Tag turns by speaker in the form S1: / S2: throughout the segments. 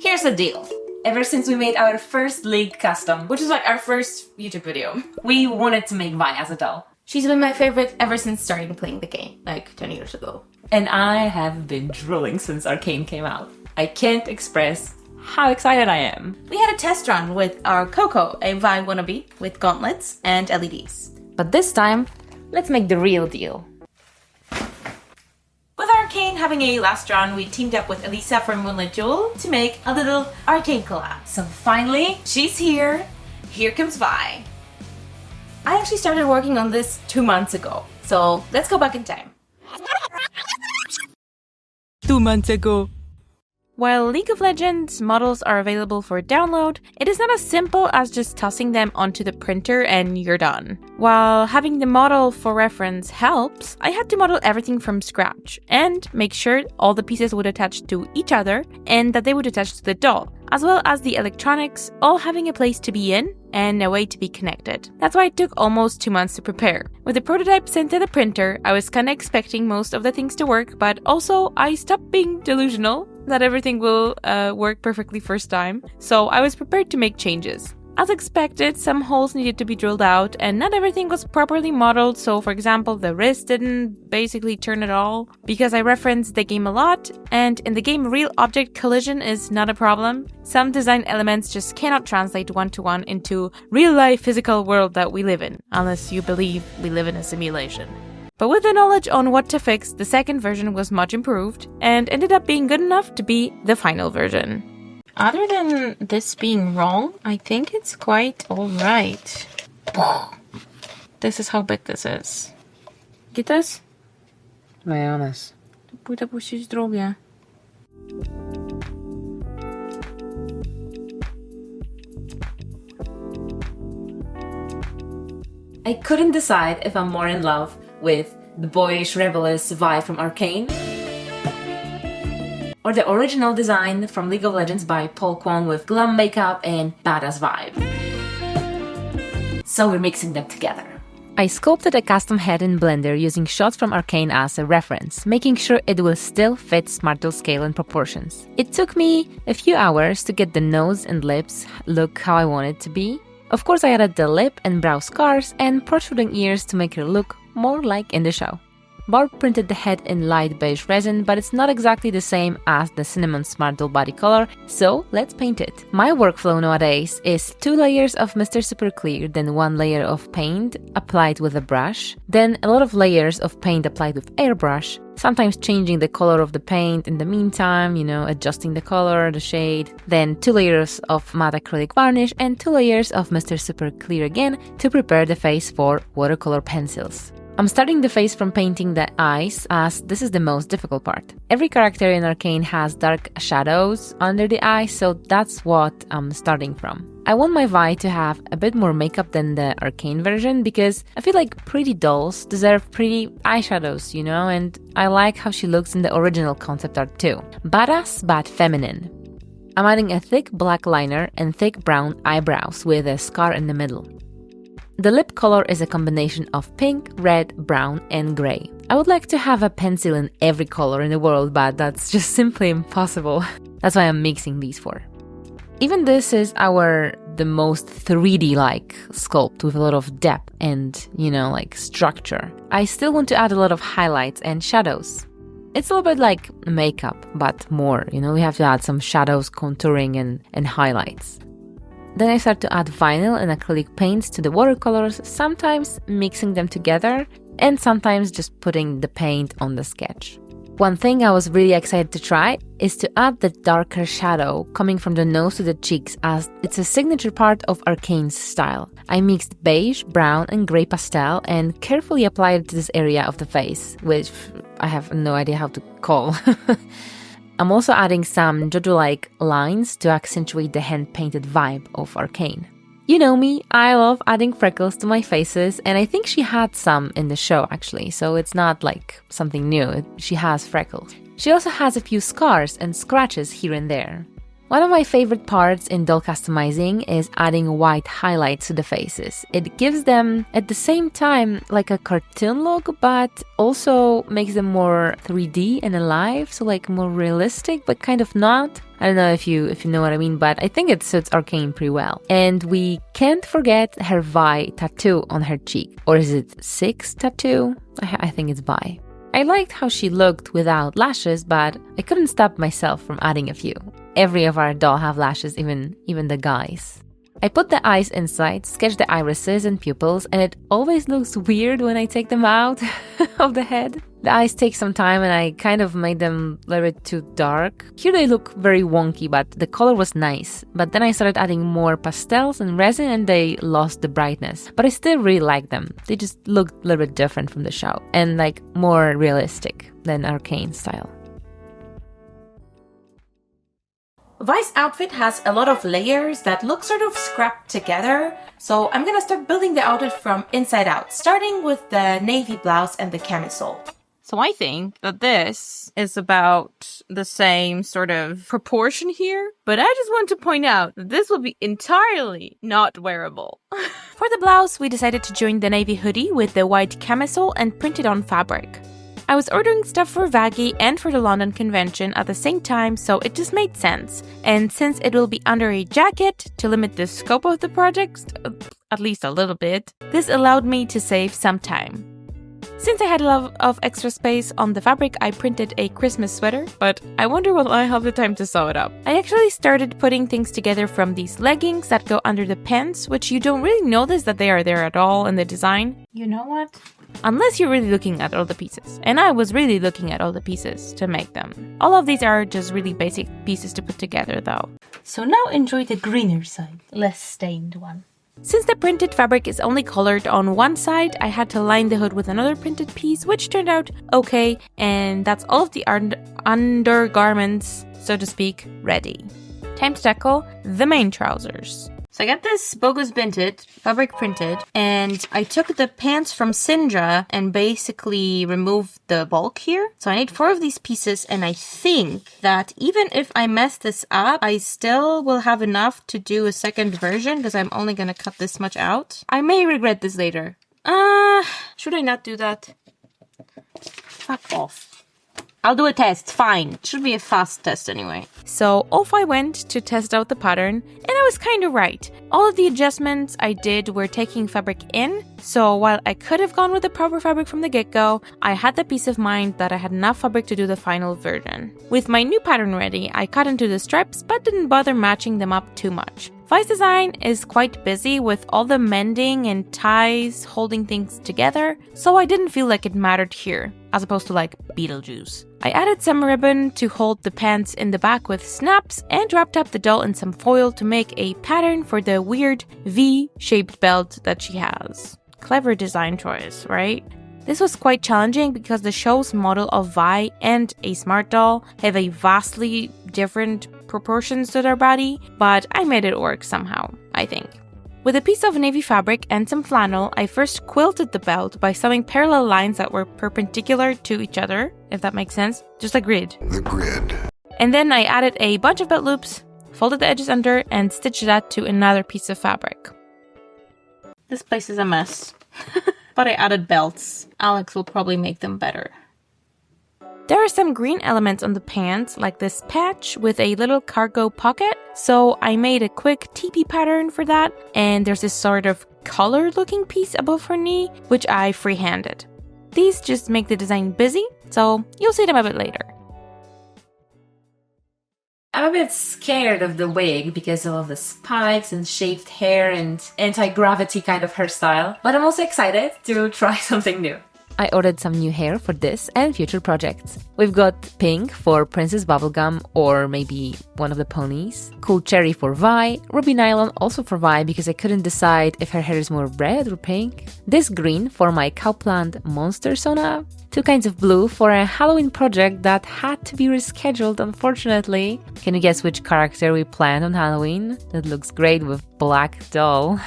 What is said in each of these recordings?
S1: Here's the deal. Ever since we made our first League custom, which is like our first YouTube video, we wanted to make Vi as a doll.
S2: She's been my favorite ever since starting playing the game, like 10 years ago.
S1: And I have been drooling since Arcane came out. I can't express how excited I am.
S2: We had a test run with our Coco, a Vi wannabe with gauntlets and LEDs.
S1: But this time, let's make the real deal.
S2: With Arcane having a last run, we teamed up with Elisa from Moonlit Jewel to make a little Arcane collab.
S1: So finally,
S2: She's here. Here comes Vi. I actually started working on this 2 months ago, so let's go back in time.
S1: 2 months ago.
S2: While League of Legends models are available for download, it is not as simple as just tossing them onto the printer and you're done. While having the model for reference helps, I had to model everything from scratch and make sure all the pieces would attach to each other and that they would attach to the doll, as well as the electronics, all having a place to be in and a way to be connected. That's why it took almost 2 months to prepare. With the prototype sent to the printer, I was kinda expecting most of the things to work, but also I stopped being delusional that everything will work perfectly first time, so I was prepared to make changes. As expected, some holes needed to be drilled out and not everything was properly modeled, so for example the wrist didn't basically turn at all because I referenced the game a lot, and in the game real object collision is not a problem. Some design elements just cannot translate one-to-one into real-life physical world that we live in, unless you believe we live in a simulation. But with the knowledge on what to fix, the second version was much improved and ended up being good enough to be the final version. Other than this being wrong, I think it's quite alright. This is how big this is. Get this?
S1: Majonez.
S2: Pójdę puścić drugie.
S1: I couldn't decide if I'm more in love with the boyish, rebellious Vi from Arcane or the original design from League of Legends by Paul Kwon with glam makeup and badass vibe. So we're mixing them together. I sculpted a custom head in Blender using shots from Arcane as a reference, making sure it will still fit smart doll scale and proportions. It took me a few hours to get the nose and lips look how I want it to be. Of course, I added the lip and brow scars and protruding ears to make her look more like in the show. Barb printed the head in light beige resin, but it's not exactly the same as the cinnamon smart doll body color, so let's paint it. My workflow nowadays is 2 layers of Mr. Super Clear, then 1 layer of paint applied with a brush, then a lot of layers of paint applied with airbrush, sometimes changing the color of the paint in the meantime, adjusting the color, the shade, then 2 layers of matte acrylic varnish and 2 layers of Mr. Super Clear again to prepare the face for watercolor pencils. I'm starting the face from painting the eyes, as this is the most difficult part. Every character in Arcane has dark shadows under the eyes, so that's what I'm starting from. I want my Vi to have a bit more makeup than the Arcane version because I feel like pretty dolls deserve pretty eyeshadows, and I like how she looks in the original concept art too. Badass but feminine. I'm adding a thick black liner and thick brown eyebrows with a scar in the middle. The lip color is a combination of pink, red, brown, and gray. I would like to have a pencil in every color in the world, but that's just simply impossible. That's why I'm mixing these four. Even this is the most 3D-like sculpt with a lot of depth and, structure. I still want to add a lot of highlights and shadows. It's a little bit like makeup, but more, we have to add some shadows, contouring, and highlights. Then I start to add vinyl and acrylic paints to the watercolors, sometimes mixing them together and sometimes just putting the paint on the sketch. One thing I was really excited to try is to add the darker shadow coming from the nose to the cheeks, as it's a signature part of Arcane's style. I mixed beige, brown and grey pastel and carefully applied it to this area of the face, which I have no idea how to call. I'm also adding some JoJo-like lines to accentuate the hand-painted vibe of Arcane. You know me, I love adding freckles to my faces, and I think she had some in the show actually, so it's not like something new, she has freckles. She also has a few scars and scratches here and there. One of my favorite parts in doll customizing is adding white highlights to the faces. It gives them, at the same time, like a cartoon look, but also makes them more 3D and alive, so like more realistic, but kind of not. I don't know if you know what I mean, but I think it suits Arcane pretty well. And we can't forget her Vi tattoo on her cheek. Or is it 6 tattoo? I think it's Vi. I liked how she looked without lashes, but I couldn't stop myself from adding a few. Every of our doll have lashes, even the guys. I put the eyes inside, sketched the irises and pupils, and it always looks weird when I take them out of the head. The eyes take some time and I kind of made them a little bit too dark. Here they look very wonky, but the color was nice. But then I started adding more pastels and resin and they lost the brightness. But I still really like them. They just looked a little bit different from the show and like more realistic than Arcane style.
S2: Vi's outfit has a lot of layers that look sort of scrapped together, so I'm gonna start building the outfit from inside out, starting with the navy blouse and the camisole. So I think that this is about the same sort of proportion here, but I just want to point out that this will be entirely not wearable. For the blouse, we decided to join the navy hoodie with the white camisole and print it on fabric. I was ordering stuff for Vaggie and for the London convention at the same time, so it just made sense. And since it will be under a jacket to limit the scope of the project, at least a little bit, this allowed me to save some time. Since I had a lot of extra space on the fabric, I printed a Christmas sweater, but I wonder will I have the time to sew it up. I actually started putting things together from these leggings that go under the pants, which you don't really notice that they are there at all in the design. You know what? Unless you're really looking at all the pieces. And I was really looking at all the pieces to make them. All of these are just really basic pieces to put together though. So now enjoy the greener side, less stained one. Since the printed fabric is only colored on one side, I had to line the hood with another printed piece, which turned out okay, and that's all of the undergarments, so to speak, ready. Time to tackle the main trousers. So I got this bogus binted, fabric printed, and I took the pants from Syndra and basically removed the bulk here. So I need 4 of these pieces, and I think that even if I mess this up, I still will have enough to do a second version because I'm only gonna cut this much out. I may regret this later. Should I not do that? Fuck off. I'll do a test, fine. It should be a fast test anyway. So off I went to test out the pattern, and I was kind of right. All of the adjustments I did were taking fabric in, so while I could have gone with the proper fabric from the get-go, I had the peace of mind that I had enough fabric to do the final version. With my new pattern ready, I cut into the stripes but didn't bother matching them up too much. Vi's design is quite busy with all the mending and ties holding things together, so I didn't feel like it mattered here, as opposed to like Beetlejuice. I added some ribbon to hold the pants in the back with snaps and wrapped up the doll in some foil to make a pattern for the weird V-shaped belt that she has. Clever design choice, right? This was quite challenging because the show's model of Vi and a smart doll have a vastly different proportions to their body, but I made it work somehow, I think. With a piece of navy fabric and some flannel, I first quilted the belt by sewing parallel lines that were perpendicular to each other, if that makes sense, just a grid.
S3: The grid.
S2: And then I added a bunch of belt loops, folded the edges under, and stitched that to another piece of fabric. This place is a mess, but I added belts. Alex will probably make them better. There are some green elements on the pants, like this patch with a little cargo pocket, so I made a quick teepee pattern for that, and there's this sort of colored looking piece above her knee, which I freehanded. These just make the design busy, so you'll see them a bit later.
S1: I'm a bit scared of the wig because of all the spikes and shaved hair and anti-gravity kind of hairstyle, but I'm also excited to try something new. I ordered some new hair for this and future projects. We've got pink for Princess Bubblegum or maybe one of the ponies, cool cherry for Vi, ruby nylon also for Vi because I couldn't decide if her hair is more red or pink, this green for my Cowplant Monster Sona, 2 kinds of blue for a Halloween project that had to be rescheduled unfortunately. Can you guess which character we planned on Halloween? That looks great with black doll.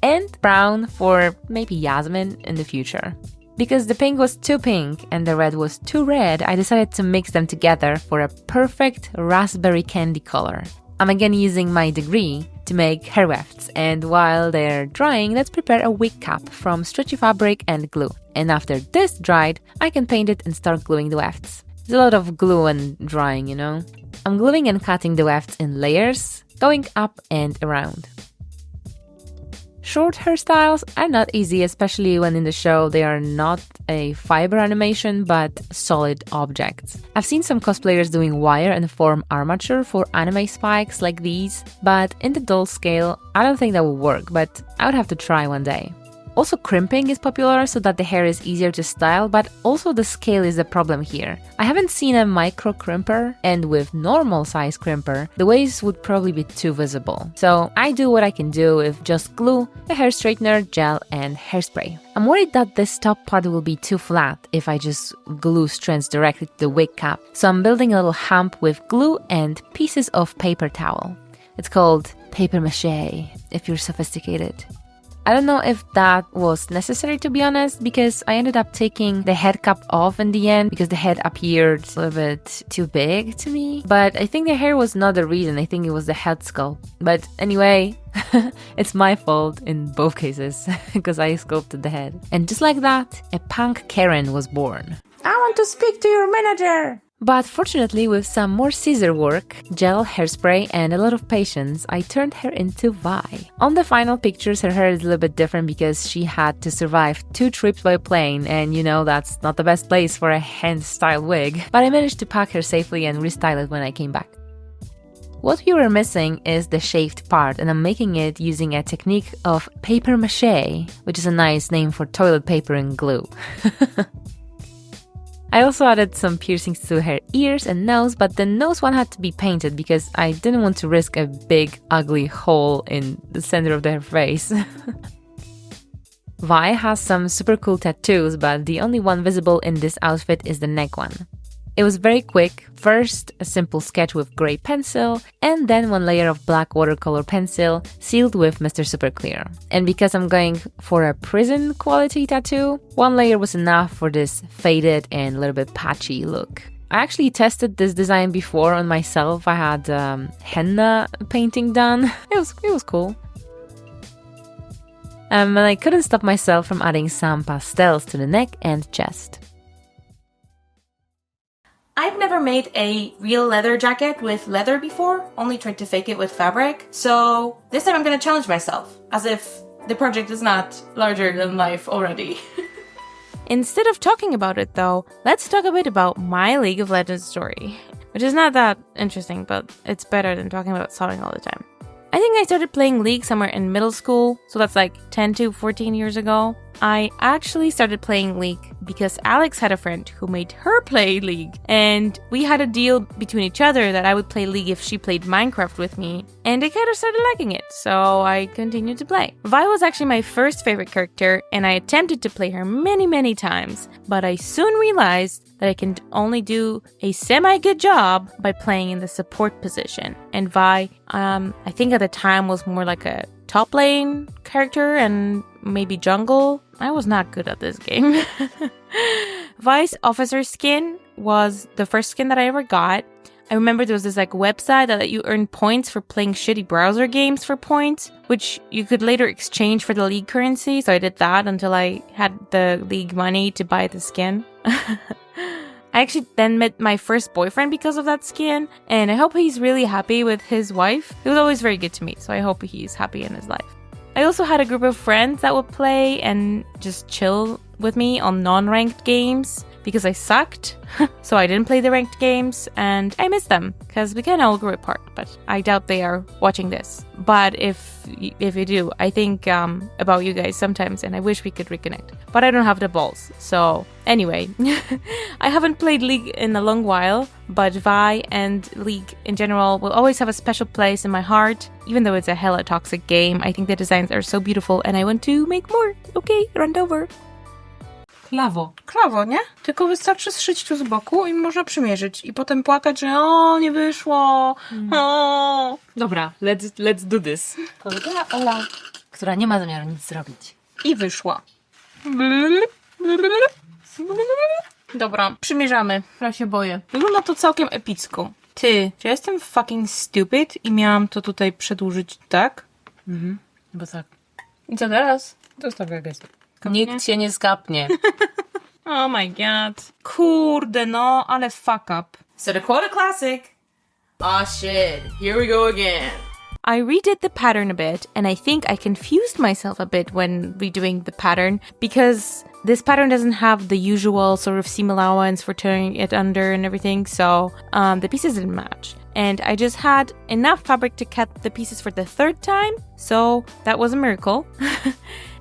S1: And brown for maybe Yasmin in the future. Because the pink was too pink and the red was too red, I decided to mix them together for a perfect raspberry candy color. I'm again using my degree to make hair wefts, and while they're drying, let's prepare a wig cap from stretchy fabric and glue. And after this dried, I can paint it and start gluing the wefts. There's a lot of glue and drying, you know? I'm gluing and cutting the wefts in layers, going up and around. Short hairstyles are not easy, especially when in the show they are not a fiber animation but solid objects. I've seen some cosplayers doing wire and foam armature for anime spikes like these, but in the doll scale, I don't think that will work, but I would have to try one day. Also, crimping is popular so that the hair is easier to style, but also the scale is the problem here. I haven't seen a micro crimper, and with normal size crimper, the waves would probably be too visible. So I do what I can do with just glue, a hair straightener, gel, and hairspray. I'm worried that this top part will be too flat if I just glue strands directly to the wig cap, so I'm building a little hump with glue and pieces of paper towel. It's called paper mache, if you're sophisticated. I don't know if that was necessary, to be honest, because I ended up taking the head cap off in the end because the head appeared a little bit too big to me. But I think the hair was not the reason. I think it was the head sculpt. But anyway, it's my fault in both cases because I sculpted the head. And just like that, a punk Karen was born. I want to speak to your manager! But fortunately, with some more scissor work, gel, hairspray, and a lot of patience, I turned her into Vi. On the final pictures, her hair is a little bit different because she had to survive 2 trips by plane, and you know that's not the best place for a hand-styled wig. But I managed to pack her safely and restyle it when I came back. What we were missing is the shaved part, and I'm making it using a technique of paper mache, which is a nice name for toilet paper and glue. I also added some piercings to her ears and nose, but the nose one had to be painted because I didn't want to risk a big, ugly hole in the center of her face. Vi has some super cool tattoos, but the only one visible in this outfit is the neck one. It was very quick. First, a simple sketch with gray pencil, and then one layer of black watercolor pencil sealed with Mr. Super Clear. And because I'm going for a prison quality tattoo, one layer was enough for this faded and a little bit patchy look. I actually tested this design before on myself. I had henna painting done. It was cool. And I couldn't stop myself from adding some pastels to the neck and chest.
S2: I've never made a real leather jacket with leather before, only tried to fake it with fabric. So this time I'm gonna challenge myself, as if the project is not larger than life already. Instead of talking about it though, let's talk a bit about my League of Legends story, which is not that interesting, but it's better than talking about sewing all the time. I think I started playing League somewhere in middle school, so that's like 10 to 14 years ago. I actually started playing League because Alex had a friend who made her play League, and we had a deal between each other that I would play League if she played Minecraft with me, and I kind of started liking it, so I continued to play. Vi was actually my first favorite character, and I attempted to play her many times, but I soon realized that I can only do a semi-good job by playing in the support position. And Vi, I think at the time was more like a top lane character and maybe jungle. I was not good at this game. Vi's officer skin was the first skin that I ever got. I remember there was this website that let you earn points for playing shitty browser games for points, which you could later exchange for the League currency. So I did that until I had the League money to buy the skin. I actually then met my first boyfriend because of that skin, and I hope he's really happy with his wife. He was always very good to me, so I hope he's happy in his life. I also had a group of friends that would play and just chill with me on non-ranked games because I sucked, so I didn't play the ranked games, and I miss them because we kind of all grew apart, but I doubt they are watching this. But if you do, I think about you guys sometimes, and I wish we could reconnect, but I don't have the balls. So anyway, I haven't played League in a long while, but Vi and League in general will always have a special place in my heart, even though it's a hella toxic game. I think the designs are so beautiful, and I want to make more. Okay, run over.
S3: Klawo, nie? Tylko wystarczy zszyć tu z boku i można przymierzyć. I potem płakać, że o, nie wyszło. O.
S1: Dobra, let's do this.
S3: Powiedziała Ola.
S1: Która nie ma zamiaru nic zrobić.
S3: I wyszła. Dobra, przymierzamy. Ja się boję. Wygląda to całkiem epicko. Ty, czy ja jestem fucking stupid i miałam to tutaj przedłużyć, tak?
S1: Bo tak.
S3: I co teraz?
S1: Zostaw jak jest. Nikt się nie skapnie.
S3: Oh my god. Kurde, no, ale fuck up.
S1: So the quarter classic. Oh shit, here we go again.
S2: I redid the pattern a bit, and I think I confused myself a bit when redoing the pattern because this pattern doesn't have the usual sort of seam allowance for turning it under and everything, so the pieces didn't match. And I just had enough fabric to cut the pieces for the third time, so that was a miracle.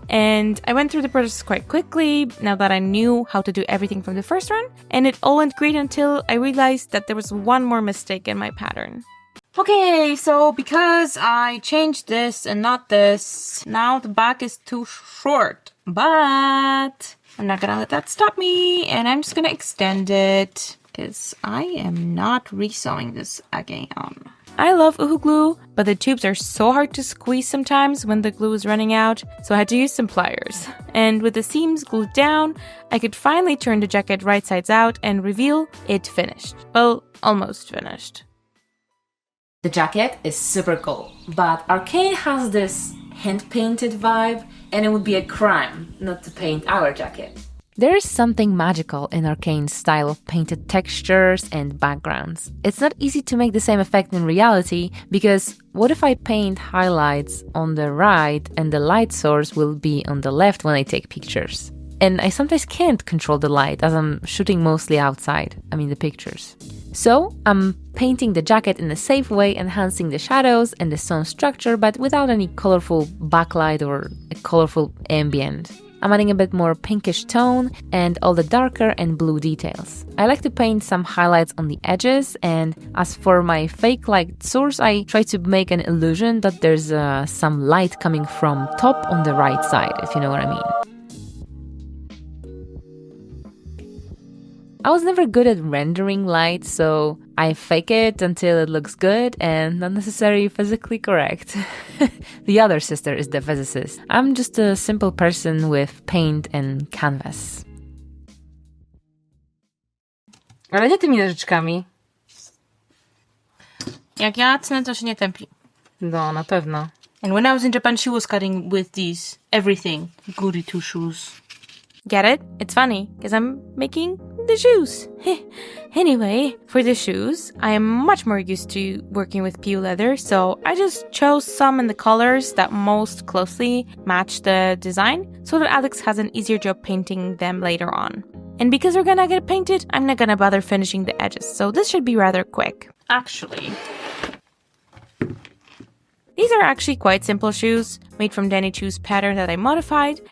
S2: And I went through the process quite quickly now that I knew how to do everything from the first run, and it all went great until I realized that there was one more mistake in my pattern.
S3: Okay, so because I changed this and not this, now the back is too short. But I'm not gonna let that stop me, and I'm just gonna extend it because I am not resewing this again.
S2: I love Uhu glue, but the tubes are so hard to squeeze sometimes when the glue is running out, so I had to use some pliers. And with the seams glued down, I could finally turn the jacket right sides out and reveal it finished. Well, almost finished.
S1: The jacket is super cool, but Arcane has this hand-painted vibe, and it would be a crime not to paint our jacket. There is something magical in Arcane's style of painted textures and backgrounds. It's not easy to make the same effect in reality, because what if I paint highlights on the right and the light source will be on the left when I take pictures? And I sometimes can't control the light as I'm shooting mostly outside, the pictures. So I'm painting the jacket in a safe way, enhancing the shadows and the stone structure, but without any colorful backlight or a colorful ambient. I'm adding a bit more pinkish tone and all the darker and blue details. I like to paint some highlights on the edges, and as for my fake light source, I try to make an illusion that there's some light coming from top on the right side, if you know what I mean. I was never good at rendering light, so I fake it until it looks good and not necessarily physically correct. The other sister is the physicist. I'm just a simple person with paint and canvas.
S3: Ale nie tymi nożyczkami. Jak ja tnę, to się nie tępi.
S1: No, na pewno.
S3: And when I was in Japan, she was cutting with these. Everything. Goody two shoes.
S2: Get it? It's funny, because I'm making the shoes. Anyway, for the shoes, I am much more used to working with PU leather, so I just chose some in the colors that most closely match the design, so that Alex has an easier job painting them later on. And because they're gonna get painted, I'm not gonna bother finishing the edges, so this should be rather quick.
S3: Actually.
S2: These are actually quite simple shoes, made from Danny Chu's pattern that I modified.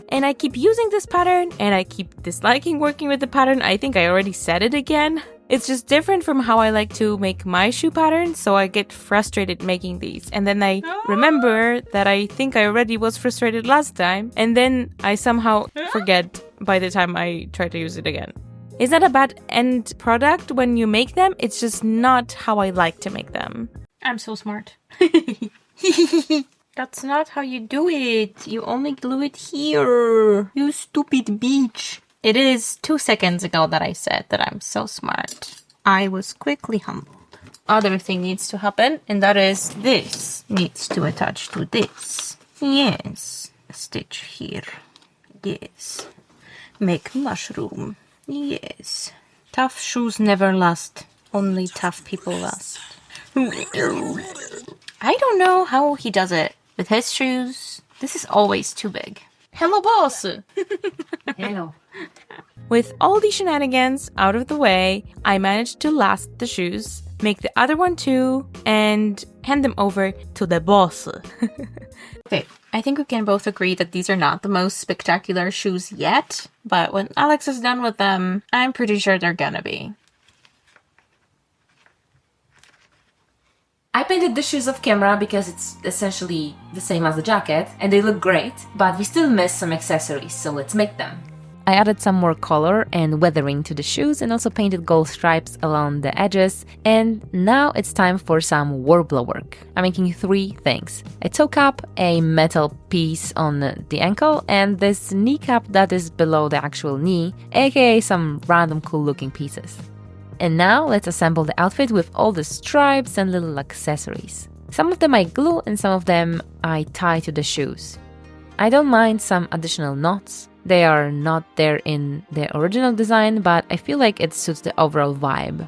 S2: And I keep using this pattern, and I keep disliking working with the pattern. I think I already said it again. It's just different from how I like to make my shoe pattern, so I get frustrated making these. And then I remember that I think I already was frustrated last time, and then I somehow forget by the time I try to use it again. It's not a bad end product when you make them, it's just not how I like to make them.
S3: I'm so smart. That's not how you do it. You only glue it here. You stupid bitch. It is 2 seconds ago that I said that I'm so smart. I was quickly humbled. Other thing needs to happen, and that is this needs to attach to this. Yes. Stitch here. Yes. Make mushroom. Yes. Tough shoes never last. Only tough people last. I don't know how he does it. With his shoes, this is always too big. Hello, boss!
S1: Hello.
S2: With all these shenanigans out of the way, I managed to last the shoes, make the other one too, and hand them over to the boss.
S3: Okay, I think we can both agree that these are not the most spectacular shoes yet, but when Alex is done with them, I'm pretty sure they're gonna be.
S1: I painted the shoes off camera because it's essentially the same as the jacket, and they look great, but we still miss some accessories, so let's make them. I added some more color and weathering to the shoes and also painted gold stripes along the edges. And now it's time for some warbler work. I'm making 3 things: a toe cap, a metal piece on the ankle, and this kneecap that is below the actual knee, aka some random cool looking pieces. And now let's assemble the outfit with all the stripes and little accessories. Some of them I glue and some of them I tie to the shoes. I don't mind some additional knots. They are not there in the original design, but I feel like it suits the overall vibe.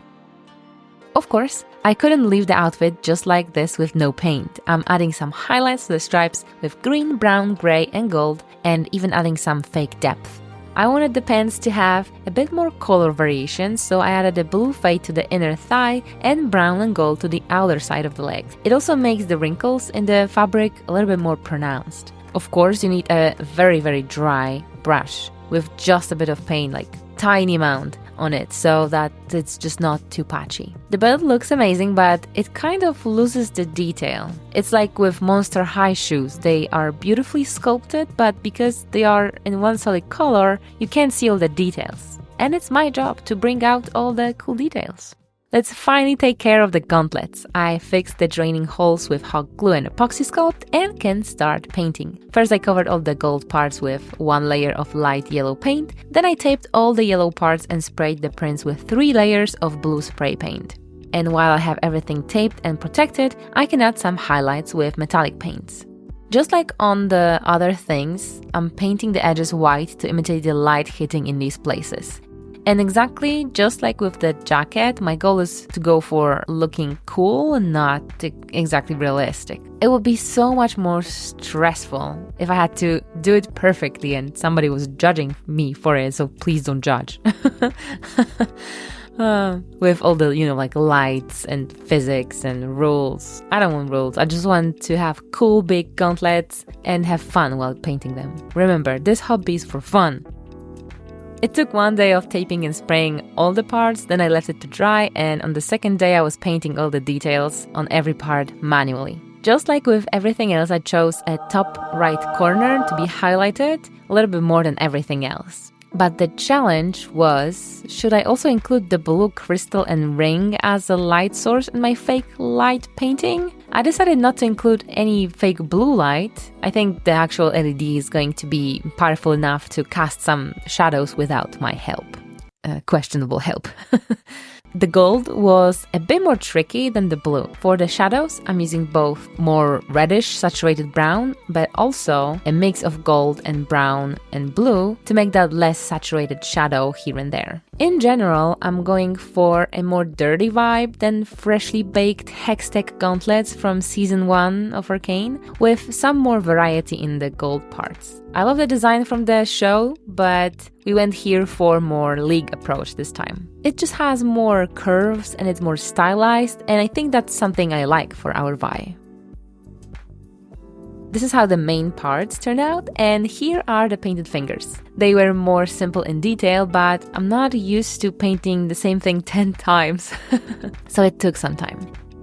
S1: Of course, I couldn't leave the outfit just like this with no paint. I'm adding some highlights to the stripes with green, brown, grey and gold, and even adding some fake depth. I wanted the pants to have a bit more color variation, so I added a blue fade to the inner thigh and brown and gold to the outer side of the legs. It also makes the wrinkles in the fabric a little bit more pronounced. Of course, you need a very, very dry brush with just a bit of paint, like tiny amount on it, so that it's just not too patchy. The belt looks amazing, but it kind of loses the detail. It's like with Monster High shoes. They are beautifully sculpted, but because they are in one solid color, you can't see all the details. And it's my job to bring out all the cool details. Let's finally take care of the gauntlets. I fixed the draining holes with hot glue and epoxy sculpt and can start painting. First I covered all the gold parts with 1 layer of light yellow paint, then I taped all the yellow parts and sprayed the prints with 3 layers of blue spray paint. And while I have everything taped and protected, I can add some highlights with metallic paints. Just like on the other things, I'm painting the edges white to imitate the light hitting in these places. And exactly just like with the jacket, my goal is to go for looking cool and not exactly realistic. It would be so much more stressful if I had to do it perfectly and somebody was judging me for it, so please don't judge. With all the, like lights and physics and rules. I don't want rules. I just want to have cool big gauntlets and have fun while painting them. Remember, this hobby is for fun. It took 1 day of taping and spraying all the parts, then I left it to dry, and on the second day I was painting all the details on every part manually. Just like with everything else, I chose a top right corner to be highlighted a little bit more than everything else. But the challenge was, should I also include the blue crystal and ring as a light source in my fake light painting? I decided not to include any fake blue light. I think the actual LED is going to be powerful enough to cast some shadows without my help. Questionable help. The gold was a bit more tricky than the blue. For the shadows, I'm using both more reddish saturated brown, but also a mix of gold and brown and blue to make that less saturated shadow here and there. In general, I'm going for a more dirty vibe than freshly baked Hextech gauntlets from Season 1 of Arcane, with some more variety in the gold parts. I love the design from the show, but we went here for more League approach this time. It just has more curves and it's more stylized, and I think that's something I like for our Vi. This is how the main parts turned out, and here are the painted fingers. They were more simple in detail, but I'm not used to painting the same thing 10 times, so it took some time.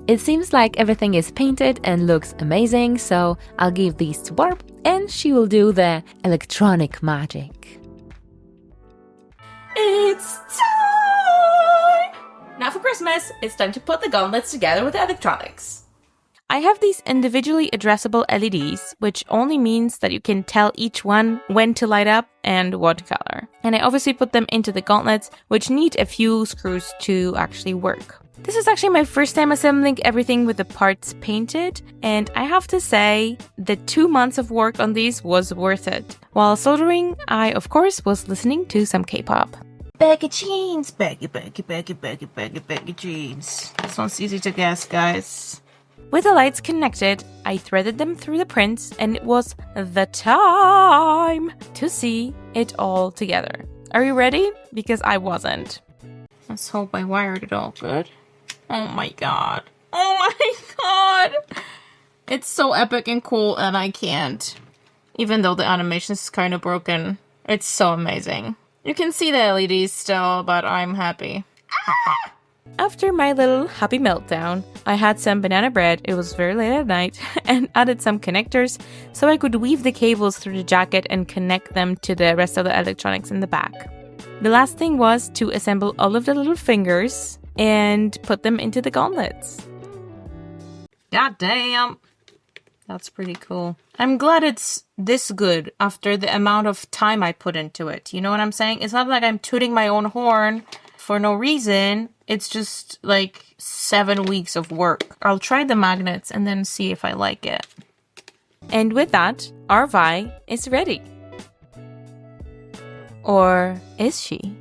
S1: It seems like everything is painted and looks amazing, so I'll give these to Barb, and she will do the electronic magic.
S2: It's time! Now for Christmas, it's time to put the gauntlets together with the electronics. I have these individually addressable LEDs, which only means that you can tell each one when to light up and what color. And I obviously put them into the gauntlets, which need a few screws to actually work. This is actually my first time assembling everything with the parts painted, and I have to say, the 2 months of work on these was worth it. While soldering, I of course was listening to some K-pop.
S3: Baggy jeans, baggy jeans. This one's easy to guess, guys.
S2: With the lights connected, I threaded them through the prints, and it was the time to see it all together. Are you ready? Because I wasn't.
S3: Let's hope I wired it all good. Oh my god. Oh my god! It's so epic and cool, and I can't. Even though the animation is kind of broken, it's so amazing. You can see the LEDs still, but I'm happy.
S2: After my little happy meltdown, I had some banana bread, it was very late at night, and added some connectors so I could weave the cables through the jacket and connect them to the rest of the electronics in the back. The last thing was to assemble all of the little fingers and put them into the gauntlets.
S3: God damn! That's pretty cool. I'm glad it's this good after the amount of time I put into it. You know what I'm saying? It's not like I'm tooting my own horn for no reason. It's just like 7 weeks of work. I'll try the magnets and then see if I like it.
S2: And with that, our Vi is ready. Or is she?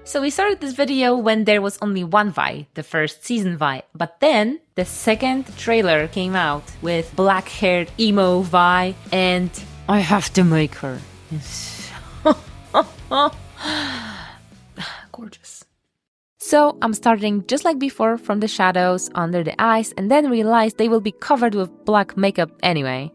S1: So we started this video when there was only one Vi, the first season Vi, but then the second trailer came out with black-haired emo Vi, and I have to make her. Gorgeous. So I'm starting just like before from the shadows under the eyes, and then realize they will be covered with black makeup anyway.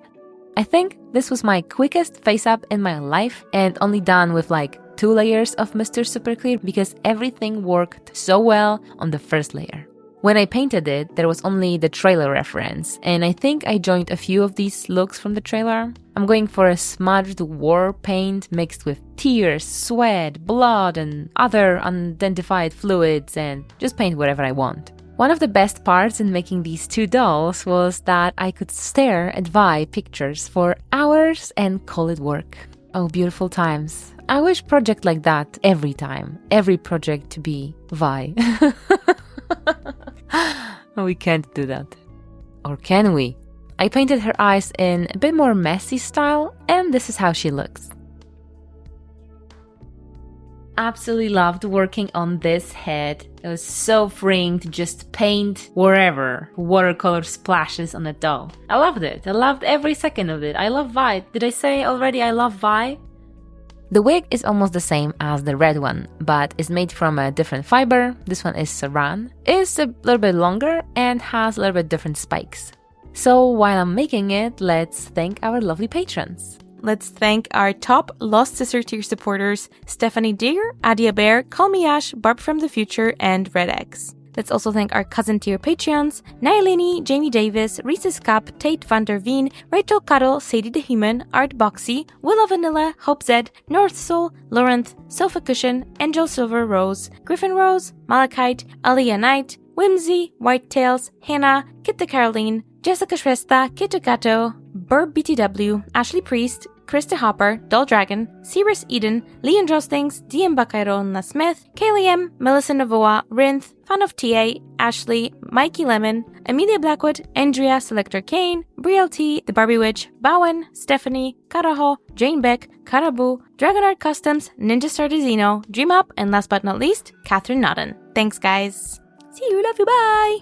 S1: I think this was my quickest face up in my life, and only done with like 2 layers of Mr. Super Clear because everything worked so well on the first layer. When I painted it, there was only the trailer reference, and I think I joined a few of these looks from the trailer. I'm going for a smudged war paint mixed with tears, sweat, blood, and other unidentified fluids, and just paint whatever I want. One of the best parts in making these 2 dolls was that I could stare at Vi pictures for hours and call it work. Oh, beautiful times. I wish project like that every time. Every project to be Vi. We can't do that. Or can we? I painted her eyes in a bit more messy style, and this is how she looks. Absolutely loved working on this head. It was so freeing to just paint wherever watercolor splashes on a doll. I loved it. I loved every second of it. I love Vi. Did I say already I love Vi? The wig is almost the same as the red one, but is made from a different fiber. This one is saran. It's a little bit longer and has a little bit different spikes. So while I'm making it, let's thank our lovely patrons.
S2: Let's thank our top Lost Sister tier supporters, Stephanie Deer, Adia Bear, Call Me Ash, Barb from the Future, and Red X. Let's also thank our cousin tier Patreons, Nailini, Jamie Davis, Reese's Cup, Tate Van Der Veen, Rachel Cuddle, Sadie the Human, Art Boxy, Willow Vanilla, Hope Zed, North Soul, Laurent, Sofa Cushion, Angel Silver Rose, Griffin Rose, Malachite, Aliyah Knight, Whimsy, Whitetails, Hannah, Kit the Caroline, Jessica Shrestha, Kitagato, Burb BTW, Ashley Priest, Krista Hopper, Dull Dragon, Cirrus Eden, Leon Drostings, DM Bacairon Smith, Kaylee M, Melissa Navoa, Rinth, Fan of TA, Ashley, Mikey Lemon, Amelia Blackwood, Andrea Selector Kane, Brielle T, The Barbie Witch, Bowen, Stephanie, Karaho, Jane Beck, Karabu, Dragonart Customs, Ninja Star Dizino, Dream Up, and last but not least, Catherine Nodden. Thanks, guys. See you, love you, bye!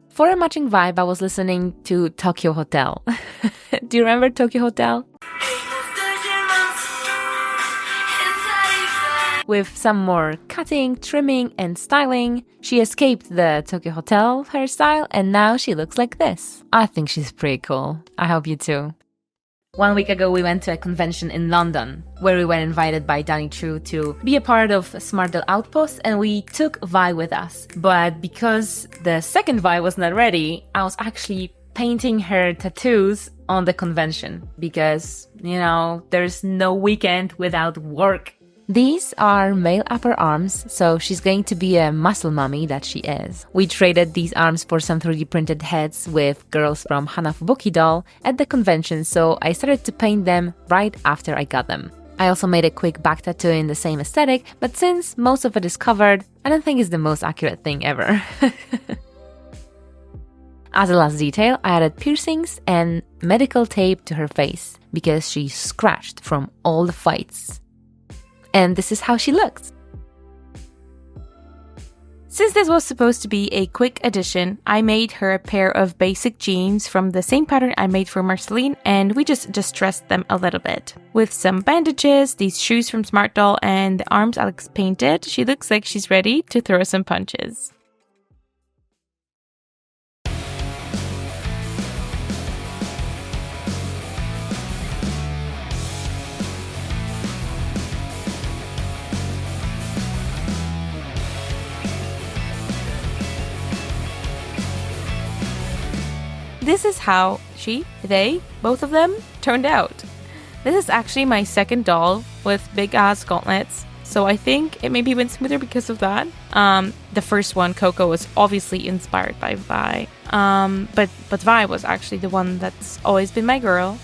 S1: For a matching vibe, I was listening to Tokyo Hotel. Do you remember Tokyo Hotel? With some more cutting, trimming, and styling, she escaped the Tokyo Hotel hairstyle, and now she looks like this. I think she's pretty cool. I hope you too. 1 week ago, we went to a convention in London, where we were invited by Danny True to be a part of Smart Doll Outpost, and we took Vi with us. But because the second Vi was not ready, I was actually painting her tattoos on the convention, because, you know, there's no weekend without work. These are male upper arms, so she's going to be a muscle mummy that she is. We traded these arms for some 3D printed heads with girls from Hanafubuki Doll at the convention, so I started to paint them right after I got them. I also made a quick back tattoo in the same aesthetic, but since most of it is covered, I don't think it's the most accurate thing ever. As a last detail, I added piercings and medical tape to her face, because she's scratched from all the fights. And this is how she looks.
S2: Since this was supposed to be a quick addition, I made her a pair of basic jeans from the same pattern I made for Marceline, and we just distressed them a little bit. With some bandages, these shoes from Smart Doll, and the arms Alex painted, she looks like she's ready to throw some punches. this is how they, both of them, turned out. This is actually my second doll with big ass gauntlets, so I think it maybe went smoother because of that. The first one, Coco, was obviously inspired by Vi, but Vi was actually the one that's always been my girl,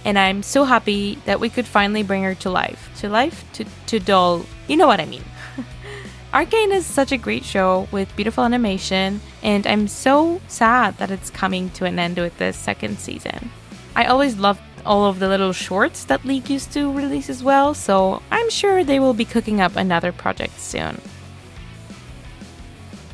S2: and I'm so happy that we could finally bring her to life. To doll, you know what I mean. Arcane is such a great show with beautiful animation, and I'm so sad that it's coming to an end with this second season. I always loved all of the little shorts that League used to release as well, so I'm sure they will be cooking up another project soon.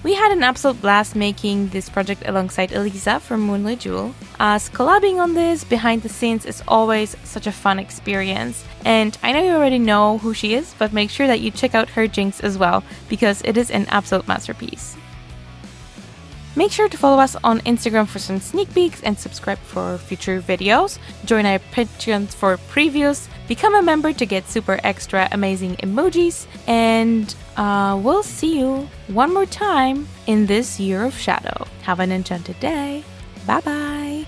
S2: We had an absolute blast making this project alongside Elisa from Moonlit Jewel, as collabing on this behind the scenes is always such a fun experience, and I know you already know who she is, but make sure that you check out her Jinx as well, because it is an absolute masterpiece. Make sure to follow us on Instagram for some sneak peeks and subscribe for future videos. Join our Patreon for previews. Become a member to get super extra amazing emojis. And we'll see you one more time in this Year of Shadow. Have an enchanted day. Bye bye.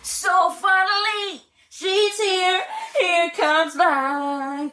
S3: So finally, she's here. Here comes life.